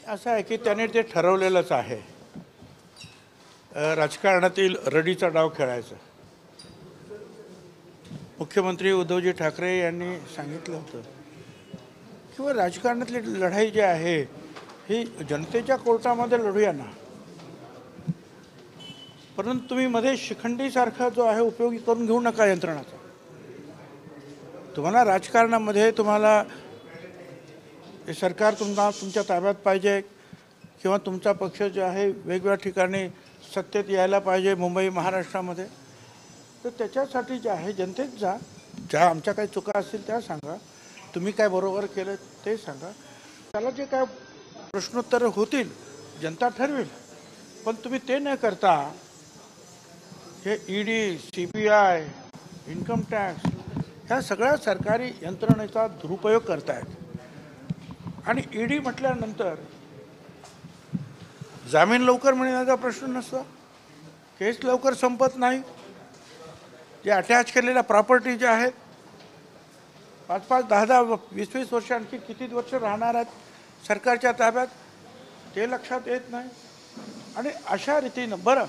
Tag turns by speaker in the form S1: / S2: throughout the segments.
S1: असं आहे की त्याने ते ठरवलेलंच आहे, राजकारणातील रडीचा डाव खेळायचा. मुख्यमंत्री उद्धवजी ठाकरे यांनी सांगितलं होतं किंवा राजकारणातली लढाई जी आहे ही जनतेच्या कोर्टामध्ये लढूया ना, परंतु तुम्ही मध्ये शिखंडीसारखा जो आहे उपयोगी करून घेऊ नका यंत्रणाचा. तुम्हाला राजकारणामध्ये तुम्हाला हे सरकार तुमच्या ताब्यात पाहिजे किंवा तुमचा पक्ष जो आहे वेगवेगळ्या ठिकाणी सत्तेत यायला पाहिजे मुंबई महाराष्ट्रामध्ये, तर त्याच्यासाठी जे आहे जनतेत जा, ज्या आमच्या काही चुका असतील त्या सांगा, तुम्ही काय बरोबर केलं ते सांगा, त्याला जे काय प्रश्नोत्तर होतील जनता ठरवेल. पण तुम्ही ते न करता हे ईडी, CBI, इन्कम टॅक्स ह्या सगळ्या सरकारी यंत्रणेचा दुरुपयोग करतायत. आणि ईडी म्हटल्यानंतर जामीन लवकर मिळण्याचा प्रश्न नसतो, केस लवकर संपत नाही. जे अटॅच केलेल्या प्रॉपर्टी ज्या आहेत 5-5, 10-10, 20-20 वर्ष आणखी किती वर्ष राहणार आहेत सरकारच्या ताब्यात ते लक्षात येत नाही. आणि अशा रीतीनं बरं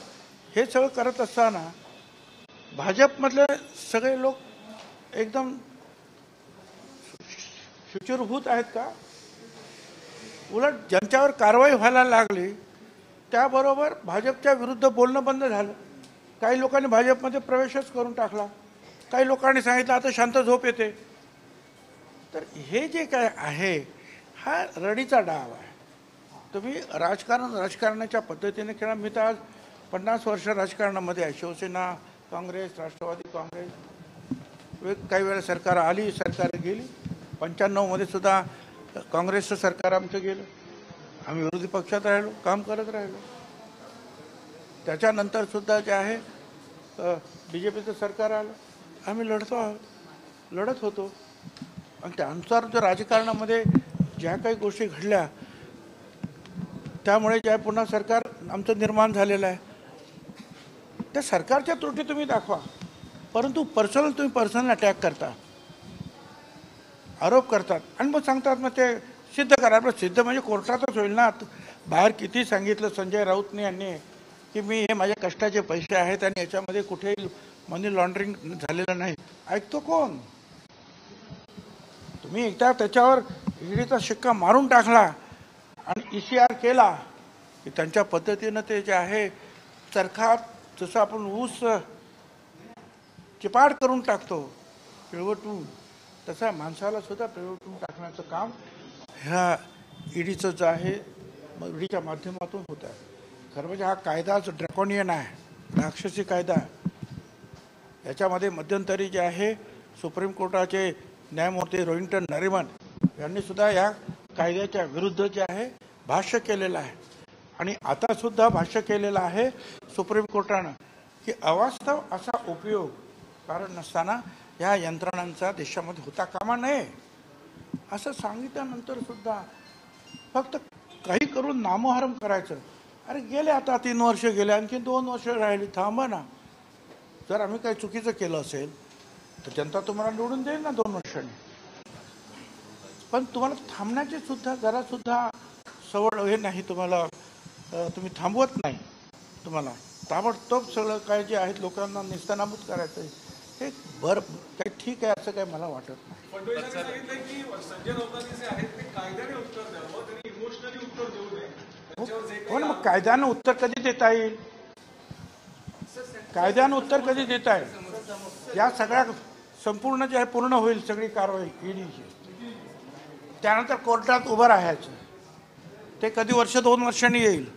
S1: हे सगळं करत असताना भाजपमधले सगळे लोक एकदम शुचिरभूत आहेत का? उलट ज्यांच्यावर कारवाई व्हायला लागली त्याबरोबर भाजपच्या विरुद्ध बोलणं बंद झालं. काही लोकांनी भाजपमध्ये प्रवेशच करून टाकला, काही लोकांनी सांगितलं आता शांत झोप येते. तर हे जे काय आहे हा रडीचा डाव आहे. तुम्ही राजकारणाच्या पद्धतीने खेळा. मी तर आज 50 वर्ष राजकारणामध्ये आहे. शिवसेना, काँग्रेस, राष्ट्रवादी काँग्रेस, काही वेळा सरकार आली, सरकार गेली. 95मध्ये सुद्धा काँग्रेसचं सरकार आमचं गेलं, आम्ही विरोधी पक्षात राहिलो, काम करत राहिलो. त्याच्यानंतर सुद्धा जे आहे BJPचं सरकार आलं, आम्ही लढत होतो. आणि त्यानुसार जो राजकारणामध्ये ज्या काही गोष्टी घडल्या त्यामुळे ज्या पुन्हा सरकार आमचं निर्माण झालेलं आहे, त्या सरकारच्या त्रुटी तुम्ही दाखवा, परंतु तुम्ही पर्सनल अटॅक करता, आरोप करतात आणि मग सांगतात मग ते सिद्ध करा. सिद्ध म्हणजे कोर्टातच होईल ना. बाहेर किती सांगितलं संजय राऊतने यांनी की मी हे माझ्या कष्टाचे पैसे आहेत आणि याच्यामध्ये कुठेही मनी लॉन्ड्रिंग झालेलं नाही. ऐकतो कोण? तुम्ही एकदा त्याच्यावर ईडीचा शिक्का मारून टाकला आणि ECR केला की त्यांच्या पद्धतीनं ते जे आहे चरखा जसं आपण ऊस चिपाड करून टाकतो पिळवटून, तसा माणसाला सुद्धा पिळवटून टाकण्याचं काम ह्या ईडीचं जे आहे ईडीच्या माध्यमातून होत आहे. खरं म्हणजे हा कायदाच ड्रॅकोनियन आहे, राक्षसी कायदा. याच्यामध्ये मध्यंतरी जे आहे सुप्रीम कोर्टाचे न्यायमूर्ती रोहिंटन नरिमन यांनी सुद्धा या कायद्याच्या विरुद्ध जे आहे भाष्य केलेलं आहे. आणि आता सुद्धा भाष्य केलेलं आहे सुप्रीम कोर्टानं की अवास्तव असा उपयोग कारण नसताना या यंत्रणांचा देशामध्ये होता कामा नये असं सांगितल्यानंतर सुद्धा फक्त काही करून नामोहरम करायचं. अरे गेले आता 3 वर्ष गेले, आणखी 2 वर्ष राहिली, थांबा ना. जर आम्ही काही चुकीचं केलं असेल तर जनता तुम्हाला निवडून देईल ना 2 वर्षांनी. पण तुम्हाला थांबण्याची सुद्धा जरा सुद्धा सवड हे नाही, तुम्हाला तुम्ही थांबवत नाही. तुम्हाला ताबडतोब सगळं काय जे आहेत लोकांना निस्तनाबूत करायचं आहे हे बरं काही ठीक आहे असं काही मला वाटत नाही. हो ना, मग कायद्यानं उत्तर कधी देता येईल? कायद्यानं उत्तर कधी देता येईल? या सगळ्या संपूर्ण जे आहे पूर्ण होईल सगळी कारवाई ईडीची, त्यानंतर कोर्टात उभं राहायचं. ते कधी 1-2 वर्षांनी येईल.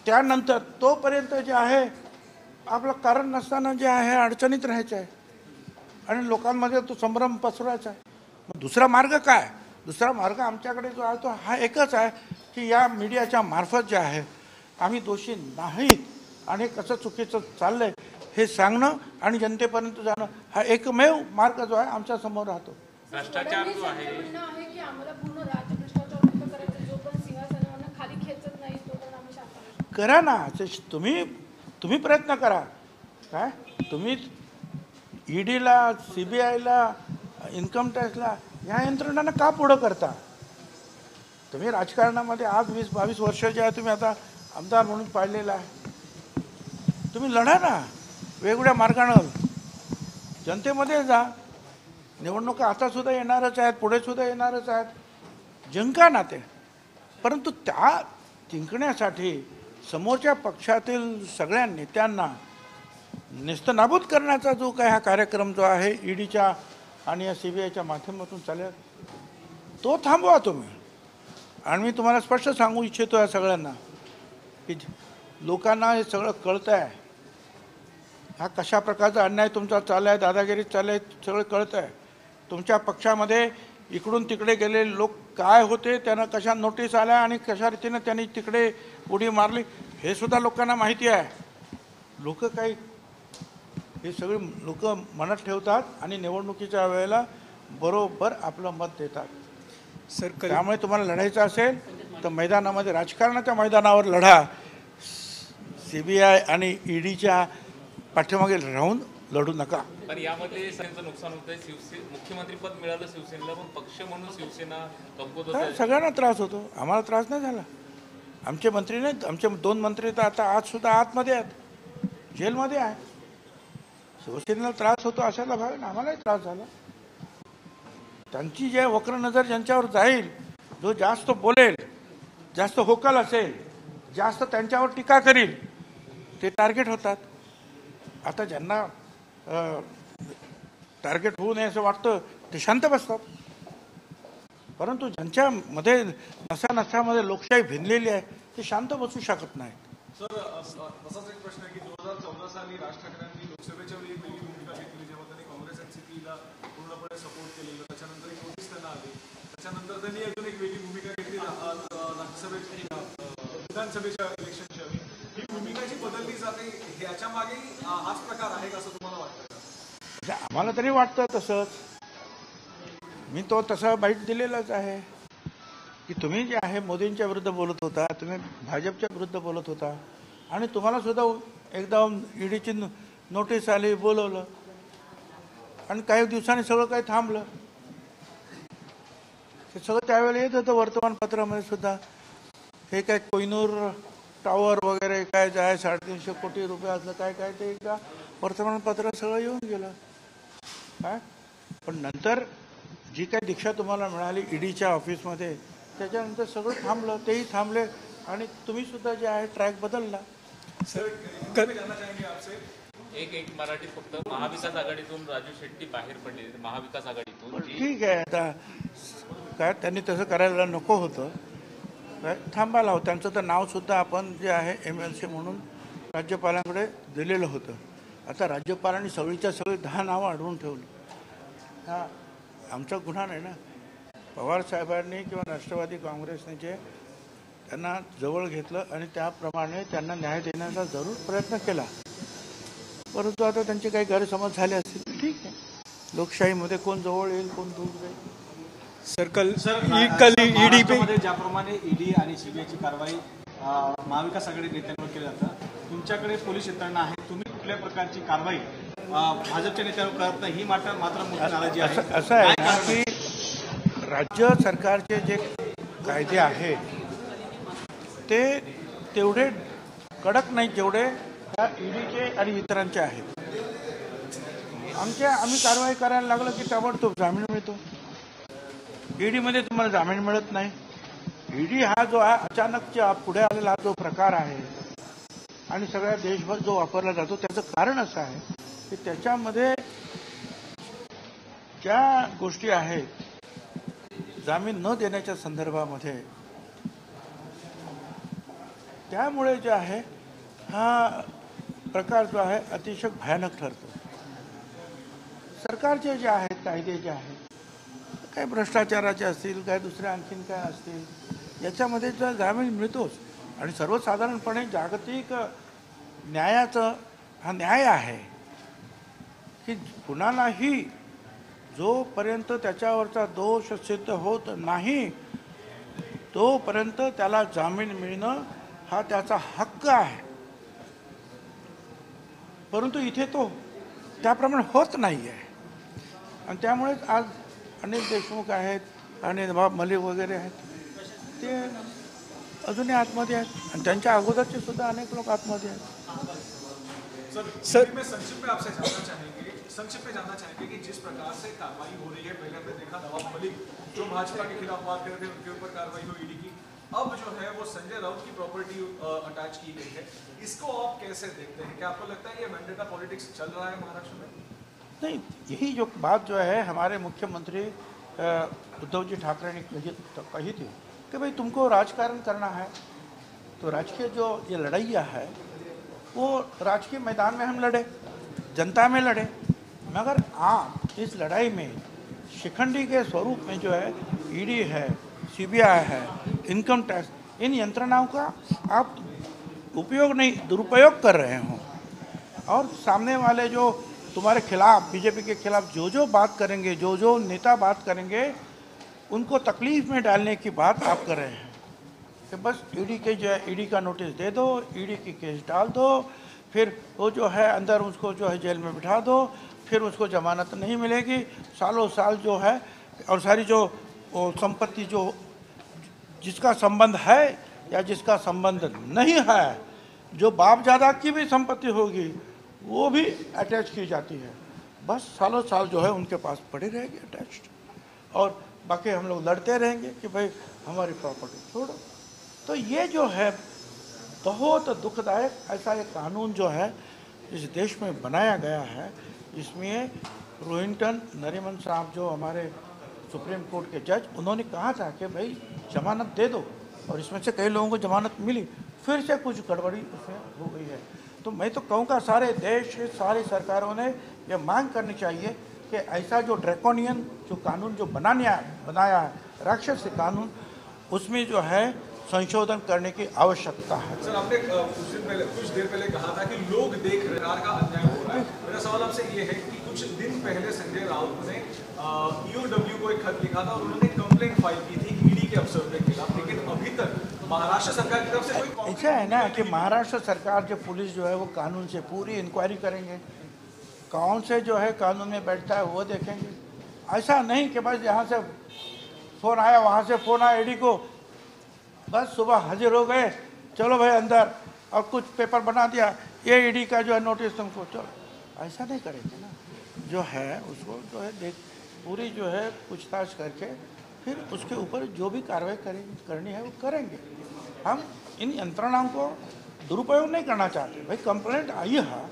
S1: त्यानंतर तोपर्यंत जे आहे आपलं कारण नसताना जे आहे अडचणीत राहायचं आहे आणि लोकांमध्ये तो संभ्रम पसरवायचा आहे. मग दुसरा मार्ग काय? दुसरा मार्ग आमच्याकडे जो आहे तो हा एकच आहे की या मीडियाच्या मार्फत जे आहे आम्ही दोषी नाहीत आणि कसं चुकीचं चाललंय हे सांगणं आणि जनतेपर्यंत जाणं हा एकमेव मार्ग जो आहे आमच्या समोर राहतो.
S2: भ्रष्टाचार जो आहे
S1: करा ना, तुम्ही प्रयत्न करा. काय तुम्ही ईडीला, CBIला, इन्कम टॅक्सला या यंत्रणांना का पुढं करता? तुम्ही राजकारणामध्ये आज 20-22 वर्षाचे आहे, तुम्ही आता आमदार म्हणून पाहिलेला आहे. तुम्ही लढा ना वेगवेगळ्या मार्गानं, जनतेमध्ये जा. निवडणुका आता सुद्धा येणारच आहेत, पुढे सुद्धा येणारच आहेत, जिंका ना ते. परंतु त्या जिंकण्यासाठी समोरच्या पक्षातील सगळ्या नेत्यांना नेस्तनाबूत करण्याचा जो काय हा कार्यक्रम जो आहे ईडीच्या आणि या CBIच्या माध्यमातून चालेल, तो थांबवा तुम्ही. आणि मी तुम्हाला स्पष्ट सांगू इच्छितो या सगळ्यांना की लोकांना हे सगळं कळतं आहे, हा कशा प्रकारचा अन्याय तुमचा चालला आहे, दादागिरी चाललं आहे, सगळं कळतं आहे. तुमच्या पक्षामध्ये इकडून तिकडे गेलेले लोक काय होते, त्यांना कशा नोटीस आल्या आणि कशा रीतीनं त्यांनी तिकडे उडी मारली हे सुद्धा लोकांना माहिती आहे. लोक काही हे सगळे लोक मनात ठेवतात आणि निवडणुकीच्या वेळेला बरोबर आपलं मत देतात.
S2: सर,
S1: त्यामुळे तुम्हाला लढायचं असेल तर मैदानामध्ये, राजकारणाच्या मैदानावर लढा. CBI आणि ईडीच्या पाठीमागे राहून लढू नका.
S3: पण यामध्ये सगळ्यांचं नुकसान होतंय. मुख्यमंत्री पद मिळालं शिवसेनेला, पण पक्ष म्हणून शिवसेना कमकुवत होत आहे.
S1: सगळ्यांना त्रास होतो, आम्हाला त्रास नाही झाला. आमचे मंत्री नाहीत, आमचे 2 मंत्री तर आता आज सुद्धा आतमध्ये आहेत, जेलमध्ये आहे. शिवसेनेला त्रास होतो अशाला भाग ना, आम्हालाही त्रास झाला. त्यांची जे वक्र नजर ज्यांच्यावर जाईल, जो जास्त बोलेल, जास्त होकल असेल, जास्त त्यांच्यावर टीका करील, ते टार्गेट होतात. आता ज्यांना टार्गेट होऊ नये असं वाटतं ते शांत बसतात. परंतु ज्यांच्यामध्ये नसामध्ये लोकशाही भिनलेली आहे ते शांत बसू शकत नाही.
S2: सर, असाच एक प्रश्न आहे की 2014 साली राज ठाकरेंनी लोकसभेच्या वेळी वेगळी भूमिका घेतली, जेव्हा त्यांनी काँग्रेस NCPला पूर्णपणे सपोर्ट केलेलं. त्याच्यानंतर एक नोटीस त्यांना आली. त्याच्यानंतर त्यांनी अजून एक वेगळी भूमिका घेतली राज्यसभेच्या विधानसभेच्या इलेक्शनच्या वेळी. ही भूमिका जी बदलली जाते ह्याच्या मागे हाच प्रकार आहे का असं तुम्हाला वाटतं का?
S1: आम्हाला तरी वाटतं तसंच. मी तो तसा बाईट दिलेलाच आहे की तुम्ही जे आहे मोदींच्या विरुद्ध बोलत होता, तुम्ही भाजपच्या विरुद्ध बोलत होता आणि तुम्हाला सुद्धा एकदा ईडीची नोटीस आली, बोलवलं आणि काही दिवसांनी सगळं काही थांबलं. ते सगळं त्यावेळेला येत होतं वर्तमानपत्रामध्ये सुद्धा. हे काय कोहिनूर टॉवर वगैरे काय जे आहे 350 कोटी रुपयाचं काय काय ते एकदा वर्तमानपत्रात सगळं येऊन गेलं काय. पण नंतर जी काही दीक्षा तुम्हाला मिळाली ईडीच्या ऑफिसमध्ये, त्याच्यानंतर सगळं थांबलं, तेही थांबले आणि तुम्ही सुद्धा जे आहे ट्रॅक बदलला.
S2: सर,
S3: एक मराठी फक्त महाविकास आघाडीतून राजू शेट्टी बाहेर पडले, महाविकास आघाडीतून.
S1: ठीक आहे, आता काय त्यांनी तसं करायला नको होतं, काय थांबायला होतं. त्यांचं तर नावसुद्धा आपण जे आहे MLC म्हणून राज्यपालांकडे दिलेलं होतं. आता राज्यपालांनी सगळीच्या सगळी 10 नावं अडवून ठेवली. हा आमचा गुन्हा नाही ना. पवार साहेबांनी किंवा राष्ट्रवादी काँग्रेसने जे त्यांना जवळ घेतलं आणि त्याप्रमाणे त्यांना न्याय देण्याचा जरूर प्रयत्न केला. परंतु आता त्यांचे काही गैरसमज झाले असतील, ठीक आहे. लोकशाहीमध्ये कोण जवळ येईल, कोण दूर जाईल.
S2: कल ईडी ज्याप्रमाणे ईडी आणि CBIची कारवाई महाविकास आघाडी नेत्यांवर केली जातं, तुमच्याकडे पोलीस यंत्रणा आहे, तुम्ही कुठल्या प्रकारची कारवाई भाजपच्या नेत्यांवर करत नाही, ही मात्र मोठी नाराजी आहे.
S1: असं आहे ना की राज्य सरकारचे जे कायदे आहेत ते तेवढे कडक नाहीत जेवढे त्या ईडीचे आणि इतरांचे आहेत. आम्ही कारवाई करायला लागलो की ताबडतोब जामीन मिळतो. ईडीमध्ये तुम्हाला जामीन मिळत नाही. ईडी हा जो अचानक पुढे आलेला जो प्रकार आहे आणि सगळ्या देशभर जो वापरला जातो, त्याचं कारण असं आहे की त्याच्यामध्ये ज्या गोष्टी आहेत जामीन न देण्याच्या संदर्भामध्ये, त्यामुळे जे आहे हा प्रकार जो आहे अतिशय भयानक ठरतो. सरकारचे जे आहेत कायदे जे आहेत, काय भ्रष्टाचाराचे असतील, काय दुसऱ्या आणखीन काय असतील, याच्यामध्ये जो जामीन मिळतोच. आणि सर्वसाधारणपणे जागतिक न्यायाचं हा न्याय आहे की कुणालाही जोपर्यंत त्याच्यावरचा दोष सिद्ध होत नाही तोपर्यंत त्याला जामीन मिळणं हा त्याचा हक्क आहे. परंतु इथे तो त्याप्रमाणे होत नाही आहे. आणि त्यामुळेच आज अनिल देशमुख आहेत आणि नवाब मलिक वगैरे आहेत, ते अजूनही आतमध्ये आहेत आणि त्यांच्या अगोदरचे सुद्धा अनेक लोक आतमध्ये आहेत.
S2: सर मैं संक्षिप्त में आपसे जानना चाहेंगे कि जिस प्रकार से कार्रवाई हो रही है, पहले हमने देखा नवाब मलिक जो भाजपा के खिलाफ बात कर रहे थे उनके ऊपर कार्रवाई हुई ईडी की, अब जो है वो संजय राउत की प्रॉपर्टी अटैच की गई है, इसको आप कैसे देखते हैं? क्या आपको लगता है ये वेंडेटा पॉलिटिक्स चल रहा है महाराष्ट्र में?
S1: नहीं, यही जो बात जो है हमारे मुख्यमंत्री उद्धव जी ठाकरे ने कही थी कि भाई तुमको राजकारण करना है तो राजकीय जो ये लड़ाइयाँ है वो राजकीय मैदान में हम लड़े, जनता में लड़े, मगर आप इस लड़ाई में शिखंडी के स्वरूप में जो है ईडी है, सीबीआई है, इनकम टैक्स, इन यंत्रणाओं का आप उपयोग नहीं, दुरुपयोग कर रहे हो और सामने वाले जो तुम्हारे खिलाफ, बीजेपी के खिलाफ जो बात करेंगे, जो नेता बात करेंगे, उनको तकलीफ में डालने की बात आप कर रहे हैं कि बस ईडी के जो है ईडी का नोटिस दे दो, ईडी की केस डाल दो, फिर वो जो है अंदर उसको जो है जेल में बिठा दो, फिर उसको जमानत नहीं मिलेगी, सालों साल जो है और सारी जो संपत्ति जो जिसका संबंध है या जिसका संबंध नहीं है, जो बाप दादा की भी संपत्ति होगी वो भी अटैच की जाती है, बस सालों साल जो है उनके पास पड़ी रहेगी अटैच्ड और बाकी हम लोग लड़ते रहेंगे कि भाई हमारी प्रॉपर्टी छोड़ो. तो ये जो है बहुत दुखदायक ऐसा एक कानून जो है इस देश में बनाया गया है, इसमें रोहिंटन नरीमन साहब जो हमारे सुप्रीम कोर्ट के जज, उन्होंने कहा था कि भाई जमानत दे दो और इसमें से कई लोगों को जमानत मिली, फिर से कुछ गड़बड़ी उसमें हो गई है. तो मैं तो कहूँगा सारे देश सारी सरकारों ने ये मांग करनी चाहिए कि ऐसा जो ड्रैकोनियन जो कानून जो बनाया है राक्षस कानून, उसमें जो है संशोधन करने की आवश्यकता है.
S2: सर आपने कुछ देर पहले कहा था कि लोग देख रहे हैं का अन्याय हो रहा है. मेरा सवाल आपसे ये है कि कुछ दिन पहले संजय राउत ने ईओडब्ल्यू को एक खत लिखा था और उन्होंने कंप्लेंट फाइल की थी ईडी के अफसर के खिलाफ, लेकिन अभी तक महाराष्ट्र सरकार की तरफ से कोई
S1: ऐसा है ना कि महाराष्ट्र सरकार जो पुलिस जो है वो कानून से पूरी इंक्वायरी करेंगे, कौन से जो है कानून में बैठता है वो देखेंगे. ऐसा नहीं कि बस यहाँ से फ़ोन आया वहाँ से फ़ोन आया ईडी को, बस सुबह हाजिर हो गए, चलो भाई अंदर और कुछ पेपर बना दिया, ये ईडी का जो है नोटिस तुमको, चलो ऐसा नहीं करेंगे ना. जो है उसको जो है देख पूरी जो है पूछताछ करके फिर उसके ऊपर जो भी कार्रवाई करनी है वो करेंगे. हम इन यंत्रणाओं को दुरुपयोग नहीं करना चाहते. भाई कंप्लेंट आई है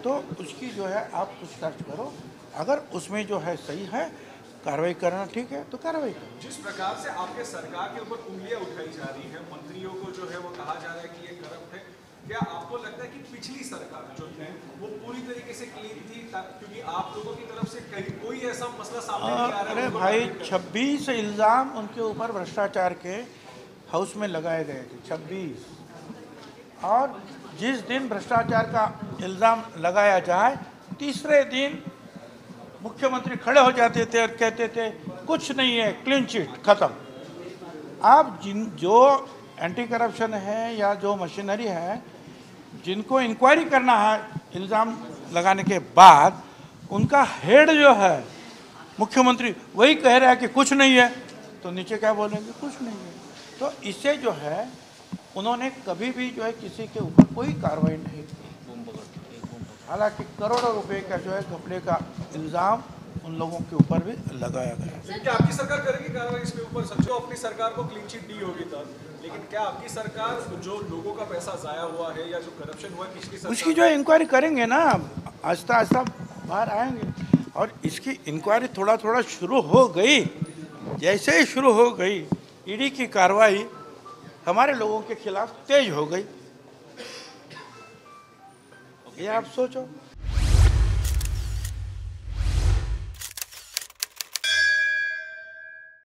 S1: तो उसकी जो है आप पूछताछ करो, अगर उसमें जो है सही है कार्रवाई करना ठीक है तो कार्रवाई करो.
S2: जिस प्रकार से आपके सरकार के ऊपर उंगलियां उठाई जा रही है, मंत्रियों को जो है वो कहा जा रहा है कि ये करप्ट है, क्या आपको लगता है कि पिछली सरकार जो थी वो पूरी तरीके से क्लीन थी? क्योंकि आप लोगों की तरफ से कहीं कोई ऐसा मसला सामने नहीं आ रहा है.
S1: अरे भाई 26 इल्ज़ाम उनके ऊपर भ्रष्टाचार के हाउस में लगाए गए थे, 26. और जिस दिन भ्रष्टाचार का इल्ज़ाम लगाया जाए तीसरे दिन मुख्यमंत्री खड़े हो जाते थे और कहते थे कुछ नहीं है, क्लीन चिट खत्म. आप जो एंटी करप्शन है या जो मशीनरी है जिनको इंक्वायरी करना है इल्ज़ाम लगाने के बाद, उनका हेड जो है मुख्यमंत्री वही कह रहा है कि कुछ नहीं है, तो नीचे क्या बोलेंगे, कुछ नहीं है. तो इससे जो है उन्होंने कभी भी जो है किसी के ऊपर कोई कार्रवाई नहीं की. हालांकि करोड़ों रुपए का जो है घपले का इल्ज़ाम उन लोगों के ऊपर भी लगाया गया.
S2: क्या आपकी सरकार करेगी कार्रवाई इसके ऊपर? समझो अपनी सरकार को क्लीन चिट दी होगी तब, लेकिन क्या आपकी सरकार जो लोगों का पैसा जाया हुआ है या जो करप्शन हुआ है पिछली सरकार,
S1: उसकी जो इंक्वायरी करेंगे ना, आहिस्ता आहिस्ता बाहर आएंगे. और इसकी इंक्वायरी थोड़ा थोड़ा शुरू हो गई. जैसे ही शुरू हो गई ईडी की कार्रवाई हमारे लोगों के खिलाफ तेज हो गई. ये आप सोचो.